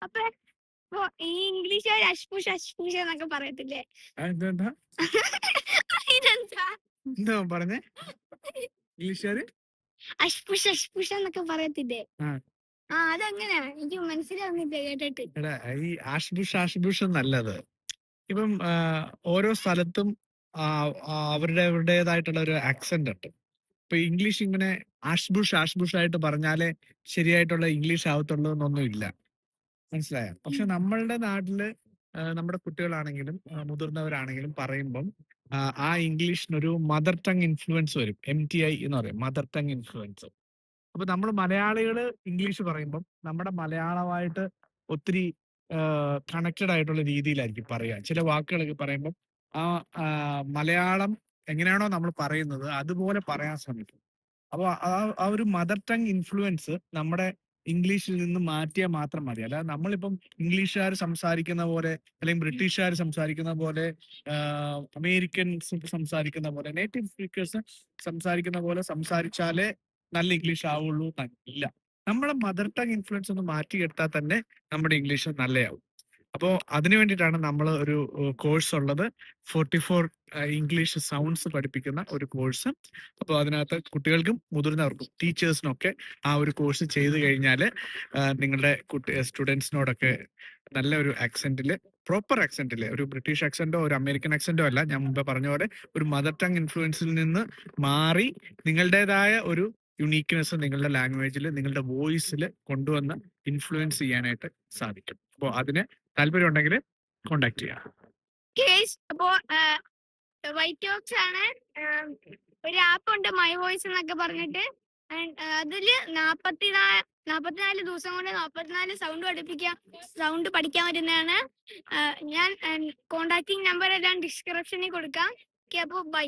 അപ്പൊ ഈ ഇംഗ്ലീഷുകാർ അഷ്പുഷ് അഷ്പുഷ് എന്നൊക്കെ പറയത്തില്ലേ? എന്താ ഇതെന്താ എന്താ പറഞ്ഞേ? ഇംഗ്ലീഷുകാര് അഷ്പുഷ് അഷ്പുഷ് എന്നൊക്കെ പറയത്തില്ലേ? അതെങ്ങനെയാ? എനിക്ക് മനസ്സിലാവുന്നില്ല കേട്ടിട്ട്. എടാ, ഈ ആഷ്ബുഷ് എന്നല്ലത്. ഇപ്പം ഓരോ സ്ഥലത്തും അവരുടേതായിട്ടുള്ള ഒരു ആക്സെന്റ് ഉണ്ട്. ഇപ്പൊ ഇംഗ്ലീഷ് ഇങ്ങനെ ആഷ്ബുഷ് ആയിട്ട് പറഞ്ഞാലേ ശരിയായിട്ടുള്ള ഇംഗ്ലീഷ് ആവത്തുള്ളൂ എന്നൊന്നും ഇല്ല. മനസ്സിലായോ? പക്ഷെ നമ്മളുടെ നാട്ടില് നമ്മുടെ കുട്ടികളാണെങ്കിലും മുതിർന്നവരാണെങ്കിലും പറയുമ്പം ആ ഇംഗ്ലീഷിനൊരു മദർ ടങ് ഇൻഫ്ലുവൻസ് വരും. MTI എന്ന് പറയും, മദർ ടങ് ഇൻഫ്ലുവൻസ്. അപ്പൊ നമ്മൾ മലയാളികള് ഇംഗ്ലീഷ് പറയുമ്പം നമ്മുടെ മലയാളമായിട്ട് ഒത്തിരി കണക്റ്റഡ് ആയിട്ടുള്ള രീതിയിലായിരിക്കും പറയുക. ചില വാക്കുകളൊക്കെ പറയുമ്പം ആ മലയാളം എങ്ങനെയാണോ നമ്മൾ പറയുന്നത് അതുപോലെ പറയാൻ ശ്രമിക്കും. അപ്പൊ ആ ഒരു മദർ ടങ് ഇൻഫ്ലുവൻസ് നമ്മുടെ ഇംഗ്ലീഷിൽ നിന്ന് മാറ്റിയാൽ മാത്രം മതി. അല്ലാതെ നമ്മളിപ്പം ഇംഗ്ലീഷുകാർ സംസാരിക്കുന്ന പോലെ, അല്ലെങ്കിൽ ബ്രിട്ടീഷുകാർ സംസാരിക്കുന്ന പോലെ, അമേരിക്കൻസ് സംസാരിക്കുന്ന പോലെ, നേറ്റീവ് സ്പീക്കേഴ്സ് സംസാരിക്കുന്ന പോലെ സംസാരിച്ചാലേ നല്ല ഇംഗ്ലീഷ് ആവുള്ളൂ ഇല്ല. നമ്മളെ മദർ ടങ് ഇൻഫ്ലുവൻസ് ഒന്ന് മാറ്റിയെടുത്താൽ തന്നെ നമ്മുടെ ഇംഗ്ലീഷ് നല്ലയാവും. അപ്പോൾ അതിനു വേണ്ടിയിട്ടാണ് നമ്മൾ ഒരു കോഴ്സ് ഉള്ളത്, 44 ഇംഗ്ലീഷ് സൗണ്ട്സ് പഠിപ്പിക്കുന്ന ഒരു കോഴ്സ്. അപ്പോൾ അതിനകത്ത് കുട്ടികൾക്കും മുതിർന്നവർക്കും ടീച്ചേഴ്സിനും ഒക്കെ ആ ഒരു കോഴ്സ് ചെയ്ത് കഴിഞ്ഞാൽ നിങ്ങളുടെ സ്റ്റുഡൻസിനോടൊക്കെ നല്ല ഒരു ആക്സെന്റിൽ, പ്രോപ്പർ ആക്സെന്റിൽ, ഒരു ബ്രിട്ടീഷ് ആക്സെന്റോ ഒരു അമേരിക്കൻ ആക്സെന്റോ അല്ല, ഞാൻ മുമ്പ് പറഞ്ഞ പോലെ ഒരു മദർ ടങ് ഇൻഫ്ലുവൻസിൽ നിന്ന് മാറി നിങ്ങളുടേതായ ഒരു യുണീക്ക്നെസ് നിങ്ങളുടെ ലാംഗ്വേജിൽ, നിങ്ങളുടെ വോയിസിൽ കൊണ്ടുവന്ന് ഇൻഫ്ലുവൻസ് ചെയ്യാനായിട്ട് സാധിക്കും. അപ്പോൾ അതിന് താല്പര്യം ഉണ്ടെങ്കിൽ കോണ്ടാക്ട് ചെയ്യാം. അപ്പോ വൈറ്റ് ടോക്സ് ആണ്. ഒരു ആപ്പ് ഉണ്ട്, മൈ വോയിസ് എന്നൊക്കെ പറഞ്ഞിട്ട്. അതില് 44 ദിവസം കൊണ്ട് 44 സൗണ്ട് പഠിക്കാൻ പറ്റുന്നതാണ്. ഞാൻ കോണ്ടാക്ടിങ് നമ്പർ എല്ലാം ഡിസ്ക്രിപ്ഷനിൽ കൊടുക്കാം. ഓക്കെ, അപ്പോൾ ബൈ.